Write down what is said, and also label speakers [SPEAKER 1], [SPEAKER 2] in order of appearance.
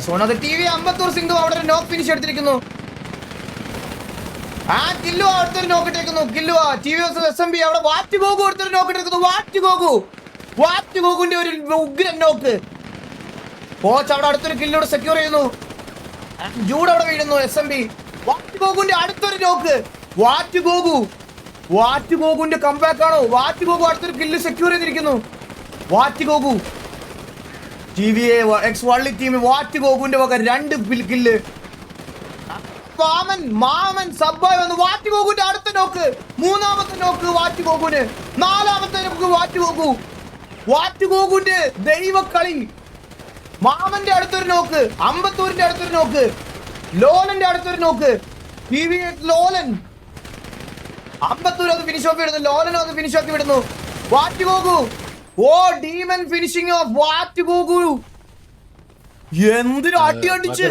[SPEAKER 1] സോണത് TV. Ambattur സിംഗു അവിടെ ഒരു നോക്ക് ഫിനിഷ് എടുത്തിരിക്കുന്നു. ആ കില്ലുവ അടുത്തൊരു നോക്ക് ഇട്ടിരിക്കുന്നു. കില്ലുവ ടി.വി. SMB അവിടെ വാറ്റ് ഗോഗു അടുത്തൊരു നോക്ക് ഇട്ടിരിക്കുന്നു. വാറ്റ് ഗോഗുന്റെ ഒരു ഉഗ്രൻ നോക്ക്. കോച്ച് അവിടെ അടുത്തൊരു കില്ലോട് സെക്യൂർ ചെയ്യുന്നു. ജൂഡ് അവിടെ വീഴുന്നു. SMB വാറ്റ് ഗോഗുന്റെ അടുത്തൊരു നോക്ക്. വാറ്റ് ഗോഗുന്റെ കംബാക്ക് ആണോ? വാറ്റ് ഗോഗു അടുത്തൊരു കില്ല് സെക്യൂർ ചെയ്തിരിക്കുന്നു. വാറ്റ് ഗോഗു ടി.വി.എ വള്ളി ടീം വാറ്റ് ഗോഗുന്റെ വക 2 കില്ല്. മാമൻ സബ്ബായി വന്നു. വാറ്റ് ഗോഗുന്റെ അടുത്ത നോക്ക്. 3ാമത്തെ നോക്ക് വാറ്റ് ഗോഗുന്. 4ാമത്തെ നോക്ക് വാറ്റ് ഗോഗുന്റെ ദൈവക്കളി. മാമന്റെ അടുത്തൊരു നോക്ക്. അമ്പത്തൂരിന്റെ അടുത്തൊരു നോക്ക്. ലോലന്റെ അടുത്തൊരു നോക്ക്. ടി.വി.എ ലോലൻ. അമ്പത്തൂർ അത് ഫിനിഷ് ഓഫ് വിടുന്നു. ലോലനും അത് ഫിനിഷ് ആക്കി വിടുന്നു. വാറ്റ് ഗോഗു ഓ ഡീമൻ ഫിനിഷിംഗ് ഓഫ് വാറ്റ് ഗോഗു. എന്തൊരു അടി അടിച്ച്